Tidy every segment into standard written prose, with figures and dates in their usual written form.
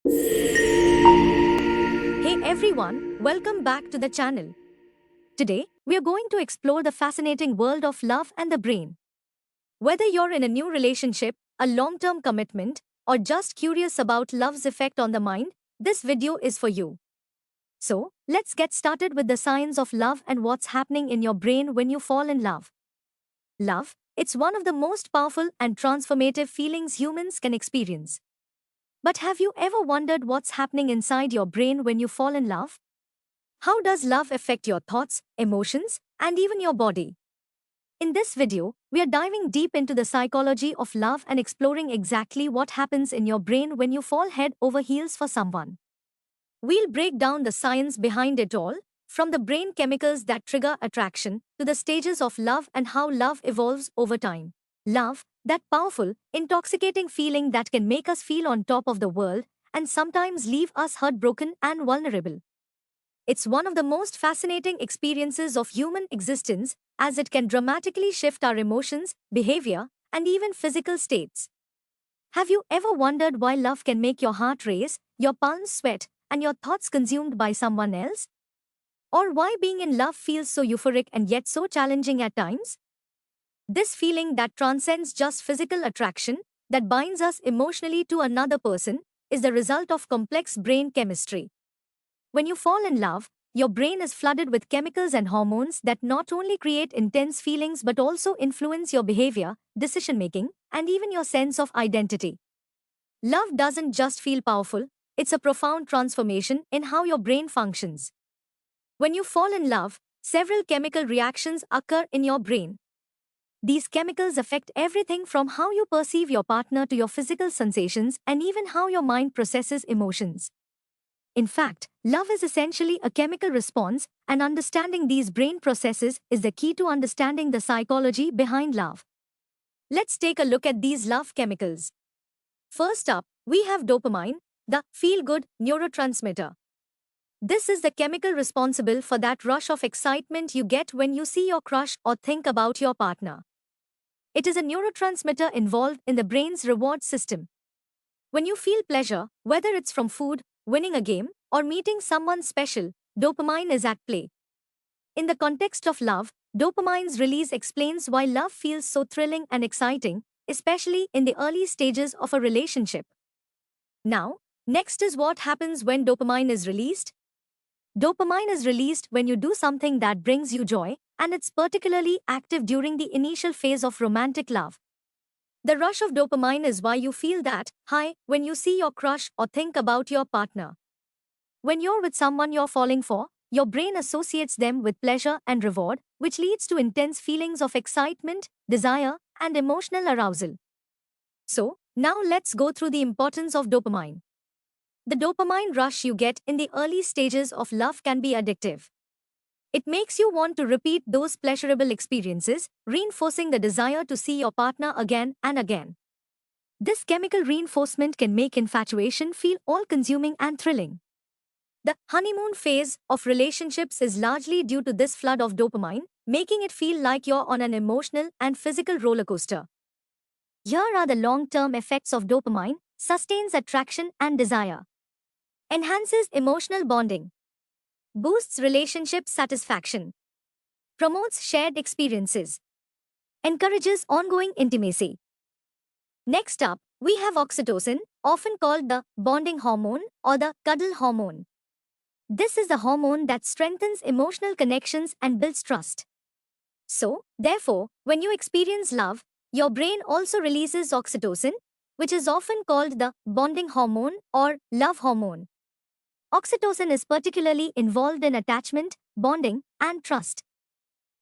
Hey everyone, welcome back to the channel. Today, we are going to explore the fascinating world of love and the brain. Whether you're in a new relationship, a long-term commitment, or just curious about love's effect on the mind, this video is for you. So, let's get started with the science of love and what's happening in your brain when you fall in love. Love, it's one of the most powerful and transformative feelings humans can experience. But have you ever wondered what's happening inside your brain when you fall in love? How does love affect your thoughts, emotions, and even your body? In this video, we are diving deep into the psychology of love and exploring exactly what happens in your brain when you fall head over heels for someone. We'll break down the science behind it all, from the brain chemicals that trigger attraction to the stages of love and how love evolves over time. Love, that powerful, intoxicating feeling that can make us feel on top of the world and sometimes leave us heartbroken and vulnerable. It's one of the most fascinating experiences of human existence as it can dramatically shift our emotions, behavior, and even physical states. Have you ever wondered why love can make your heart race, your palms sweat, and your thoughts consumed by someone else? Or why being in love feels so euphoric and yet so challenging at times? This feeling that transcends just physical attraction, that binds us emotionally to another person, is the result of complex brain chemistry. When you fall in love, your brain is flooded with chemicals and hormones that not only create intense feelings but also influence your behavior, decision making, and even your sense of identity. Love doesn't just feel powerful, it's a profound transformation in how your brain functions. When you fall in love, several chemical reactions occur in your brain. These chemicals affect everything from how you perceive your partner to your physical sensations and even how your mind processes emotions. In fact, love is essentially a chemical response, and understanding these brain processes is the key to understanding the psychology behind love. Let's take a look at these love chemicals. First up, we have dopamine, the feel-good neurotransmitter. This is the chemical responsible for that rush of excitement you get when you see your crush or think about your partner. It is a neurotransmitter involved in the brain's reward system. When you feel pleasure, whether it's from food, winning a game, or meeting someone special, dopamine is at play. In the context of love, dopamine's release explains why love feels so thrilling and exciting, especially in the early stages of a relationship. Now, next is what happens when dopamine is released. Dopamine is released when you do something that brings you joy, and it's particularly active during the initial phase of romantic love. The rush of dopamine is why you feel that high when you see your crush or think about your partner. When you're with someone you're falling for, your brain associates them with pleasure and reward, which leads to intense feelings of excitement, desire, and emotional arousal. So, now let's go through the importance of dopamine. The dopamine rush you get in the early stages of love can be addictive. It makes you want to repeat those pleasurable experiences, reinforcing the desire to see your partner again and again. This chemical reinforcement can make infatuation feel all-consuming and thrilling. The honeymoon phase of relationships is largely due to this flood of dopamine, making it feel like you're on an emotional and physical roller coaster. Here are the long-term effects of dopamine: sustains attraction and desire, enhances emotional bonding, boosts relationship satisfaction, promotes shared experiences, encourages ongoing intimacy. Next up, we have oxytocin, often called the bonding hormone or the cuddle hormone. This is the hormone that strengthens emotional connections and builds trust. So, therefore, when you experience love, your brain also releases oxytocin, which is often called the bonding hormone or love hormone. Oxytocin is particularly involved in attachment, bonding, and trust.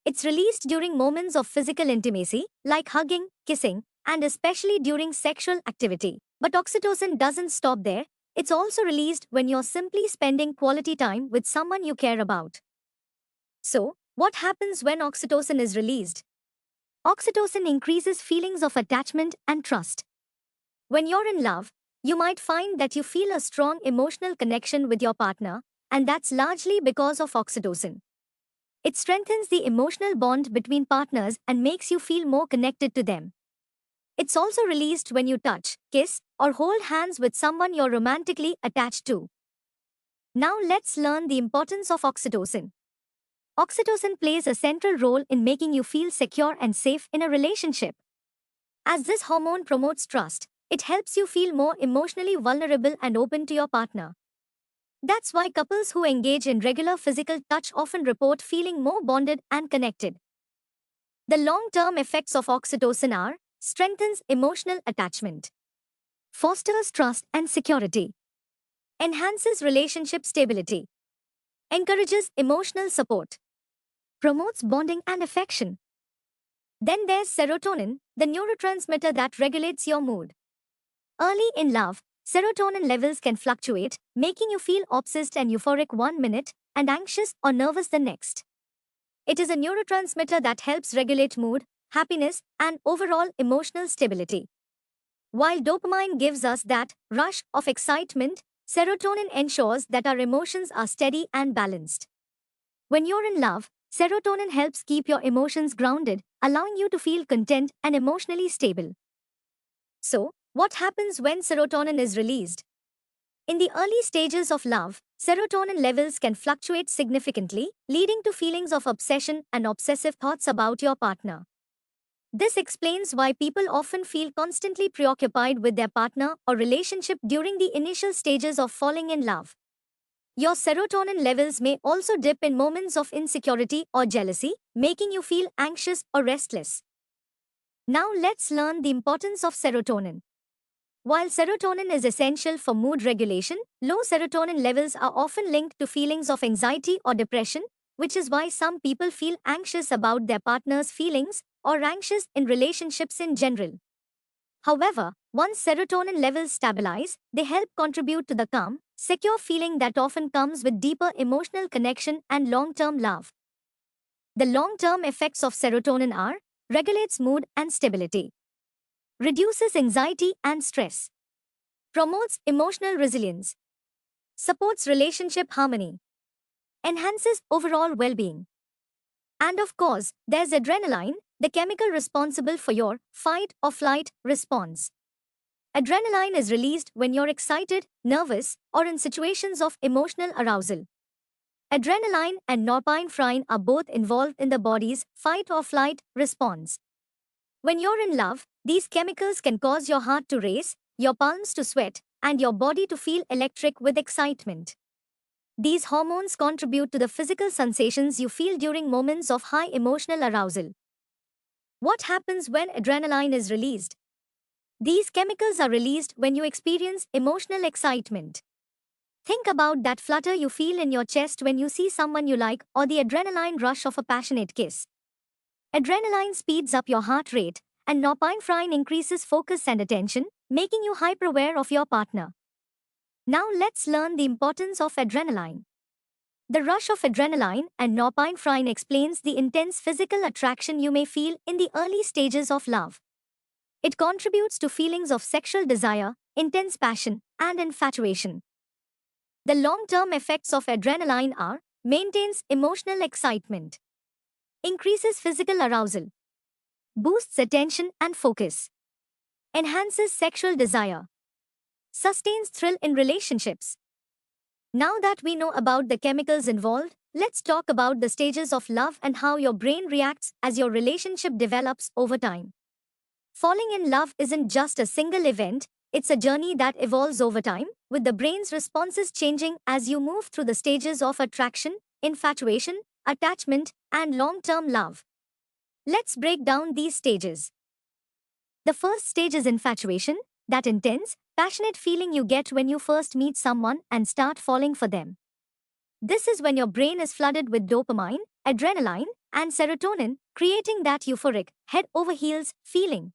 It's released during moments of physical intimacy, like hugging, kissing, and especially during sexual activity. But oxytocin doesn't stop there. It's also released when you're simply spending quality time with someone you care about. So, what happens when oxytocin is released? Oxytocin increases feelings of attachment and trust. When you're in love, you might find that you feel a strong emotional connection with your partner, and that's largely because of oxytocin. It strengthens the emotional bond between partners and makes you feel more connected to them. It's also released when you touch, kiss, or hold hands with someone you're romantically attached to. Now let's learn the importance of oxytocin. Oxytocin plays a central role in making you feel secure and safe in a relationship. As this hormone promotes trust, it helps you feel more emotionally vulnerable and open to your partner. That's why couples who engage in regular physical touch often report feeling more bonded and connected. The long-term effects of oxytocin are: strengthens emotional attachment, fosters trust and security, enhances relationship stability, encourages emotional support, promotes bonding and affection. Then there's serotonin, the neurotransmitter that regulates your mood. Early in love, serotonin levels can fluctuate, making you feel obsessed and euphoric one minute and anxious or nervous the next. It is a neurotransmitter that helps regulate mood, happiness, and overall emotional stability. While dopamine gives us that rush of excitement, serotonin ensures that our emotions are steady and balanced. When you're in love, serotonin helps keep your emotions grounded, allowing you to feel content and emotionally stable. So, what happens when serotonin is released? In the early stages of love, serotonin levels can fluctuate significantly, leading to feelings of obsession and obsessive thoughts about your partner. This explains why people often feel constantly preoccupied with their partner or relationship during the initial stages of falling in love. Your serotonin levels may also dip in moments of insecurity or jealousy, making you feel anxious or restless. Now let's learn the importance of serotonin. While serotonin is essential for mood regulation, low serotonin levels are often linked to feelings of anxiety or depression, which is why some people feel anxious about their partner's feelings or anxious in relationships in general. However, once serotonin levels stabilize, they help contribute to the calm, secure feeling that often comes with deeper emotional connection and long-term love. The long-term effects of serotonin are: regulates mood and stability, reduces anxiety and stress, promotes emotional resilience, supports relationship harmony, enhances overall well-being. And of course, there's adrenaline, the chemical responsible for your fight or flight response. Adrenaline is released when you're excited, nervous, or in situations of emotional arousal. Adrenaline and norepinephrine are both involved in the body's fight or flight response. When you're in love, these chemicals can cause your heart to race, your palms to sweat, and your body to feel electric with excitement. These hormones contribute to the physical sensations you feel during moments of high emotional arousal. What happens when adrenaline is released? These chemicals are released when you experience emotional excitement. Think about that flutter you feel in your chest when you see someone you like, or the adrenaline rush of a passionate kiss. Adrenaline speeds up your heart rate, and norepinephrine increases focus and attention, making you hyper-aware of your partner. Now let's learn the importance of adrenaline. The rush of adrenaline and norepinephrine explains the intense physical attraction you may feel in the early stages of love. It contributes to feelings of sexual desire, intense passion, and infatuation. The long-term effects of adrenaline are: maintains emotional excitement, increases physical arousal, boosts attention and focus, enhances sexual desire, sustains thrill in relationships. Now that we know about the chemicals involved, let's talk about the stages of love and how your brain reacts as your relationship develops over time. Falling in love isn't just a single event, it's a journey that evolves over time, with the brain's responses changing as you move through the stages of attraction, infatuation, attachment, and long-term love. Let's break down these stages. The first stage is infatuation, that intense, passionate feeling you get when you first meet someone and start falling for them. This is when your brain is flooded with dopamine, adrenaline, and serotonin, creating that euphoric, head over heels feeling.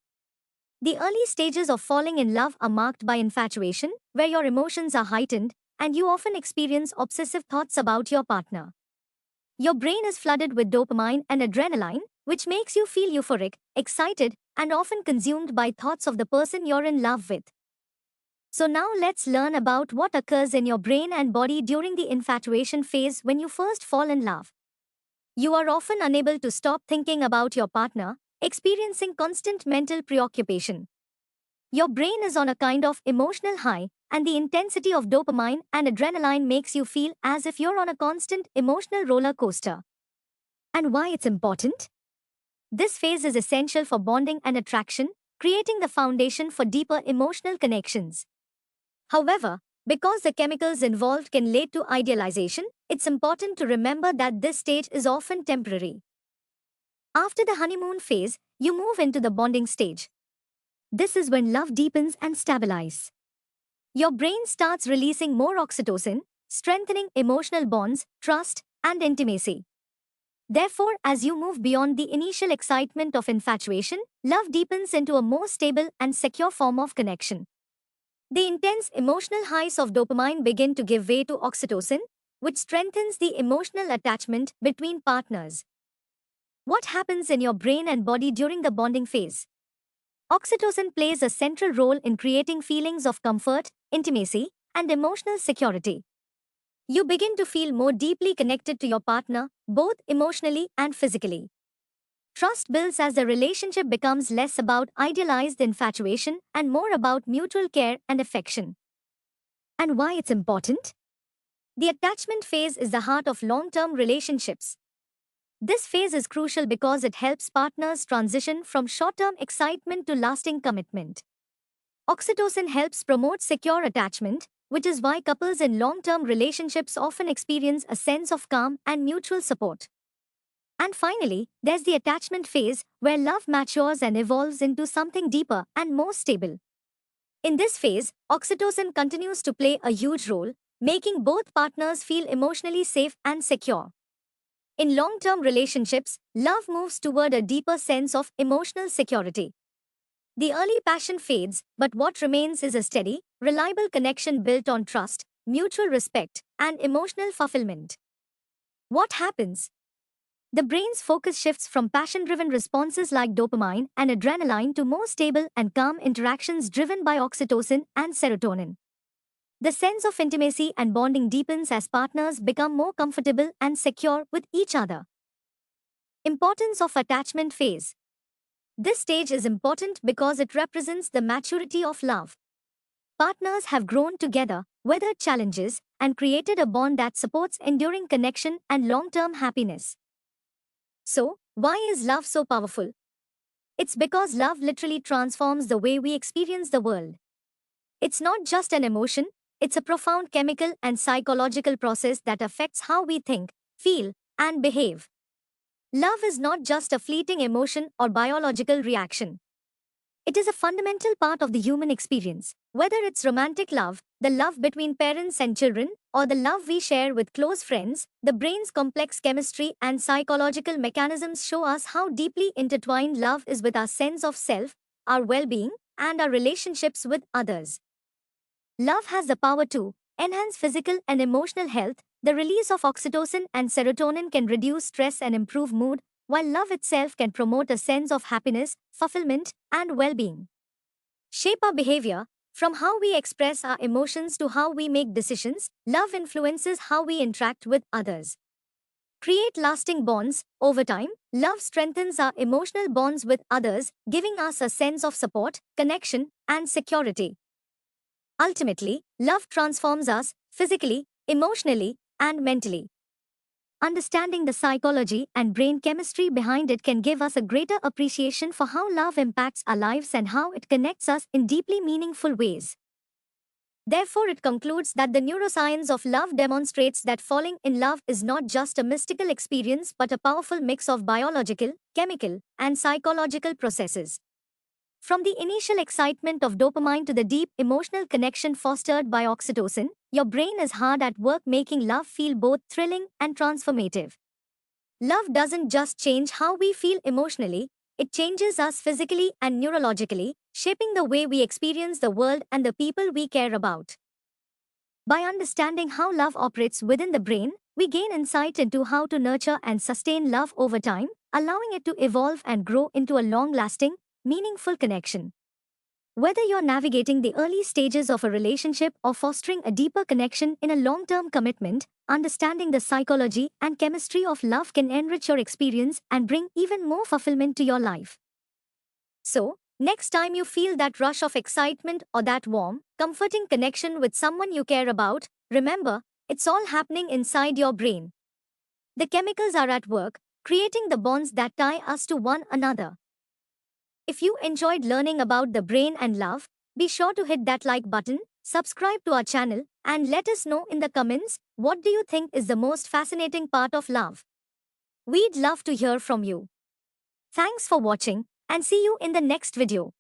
The early stages of falling in love are marked by infatuation, where your emotions are heightened, and you often experience obsessive thoughts about your partner. Your brain is flooded with dopamine and adrenaline, which makes you feel euphoric, excited, and often consumed by thoughts of the person you're in love with. So now let's learn about what occurs in your brain and body during the infatuation phase when you first fall in love. You are often unable to stop thinking about your partner, experiencing constant mental preoccupation. Your brain is on a kind of emotional high, and the intensity of dopamine and adrenaline makes you feel as if you're on a constant emotional roller coaster. And why it's important? This phase is essential for bonding and attraction, creating the foundation for deeper emotional connections. However, because the chemicals involved can lead to idealization, it's important to remember that this stage is often temporary. After the honeymoon phase, you move into the bonding stage. This is when love deepens and stabilizes. Your brain starts releasing more oxytocin, strengthening emotional bonds, trust, and intimacy. Therefore, as you move beyond the initial excitement of infatuation, love deepens into a more stable and secure form of connection. The intense emotional highs of dopamine begin to give way to oxytocin, which strengthens the emotional attachment between partners. What happens in your brain and body during the bonding phase? Oxytocin plays a central role in creating feelings of comfort, intimacy, and emotional security. You begin to feel more deeply connected to your partner, both emotionally and physically. Trust builds as the relationship becomes less about idealized infatuation and more about mutual care and affection. And why it's important? The attachment phase is the heart of long-term relationships. This phase is crucial because it helps partners transition from short-term excitement to lasting commitment. Oxytocin helps promote secure attachment, which is why couples in long-term relationships often experience a sense of calm and mutual support. And finally, there's the attachment phase, where love matures and evolves into something deeper and more stable. In this phase, oxytocin continues to play a huge role, making both partners feel emotionally safe and secure. In long-term relationships, love moves toward a deeper sense of emotional security. The early passion fades, but what remains is a steady, reliable connection built on trust, mutual respect, and emotional fulfillment. What happens? The brain's focus shifts from passion-driven responses like dopamine and adrenaline to more stable and calm interactions driven by oxytocin and serotonin. The sense of intimacy and bonding deepens as partners become more comfortable and secure with each other. Importance of attachment phase. This stage is important because it represents the maturity of love. Partners have grown together, weathered challenges, and created a bond that supports enduring connection and long-term happiness. So, why is love so powerful? It's because love literally transforms the way we experience the world. It's not just an emotion, it's a profound chemical and psychological process that affects how we think, feel, and behave. Love is not just a fleeting emotion or biological reaction. It is a fundamental part of the human experience. Whether it's romantic love, the love between parents and children, or the love we share with close friends, the brain's complex chemistry and psychological mechanisms show us how deeply intertwined love is with our sense of self, our well-being, and our relationships with others. Love has the power to enhance physical and emotional health. The release of oxytocin and serotonin can reduce stress and improve mood, while love itself can promote a sense of happiness, fulfillment, and well-being. Shape our behavior. From how we express our emotions to how we make decisions, love influences how we interact with others. Create lasting bonds. Over time, love strengthens our emotional bonds with others, giving us a sense of support, connection, and security. Ultimately, love transforms us physically, emotionally, and mentally. Understanding the psychology and brain chemistry behind it can give us a greater appreciation for how love impacts our lives and how it connects us in deeply meaningful ways. Therefore, it concludes that the neuroscience of love demonstrates that falling in love is not just a mystical experience but a powerful mix of biological, chemical, and psychological processes. From the initial excitement of dopamine to the deep emotional connection fostered by oxytocin, your brain is hard at work making love feel both thrilling and transformative. Love doesn't just change how we feel emotionally, it changes us physically and neurologically, shaping the way we experience the world and the people we care about. By understanding how love operates within the brain, we gain insight into how to nurture and sustain love over time, allowing it to evolve and grow into a long-lasting, meaningful connection. Whether you're navigating the early stages of a relationship or fostering a deeper connection in a long-term commitment, understanding the psychology and chemistry of love can enrich your experience and bring even more fulfillment to your life. So, Next time you feel that rush of excitement or that warm, comforting connection with someone you care about, remember, it's all happening inside your brain. The chemicals are at work, creating the bonds that tie us to one another. If you enjoyed learning about the brain and love, be sure to hit that like button, subscribe to our channel, and let us know in the comments what do you think is the most fascinating part of love. We'd love to hear from you. Thanks for watching, and see you in the next video.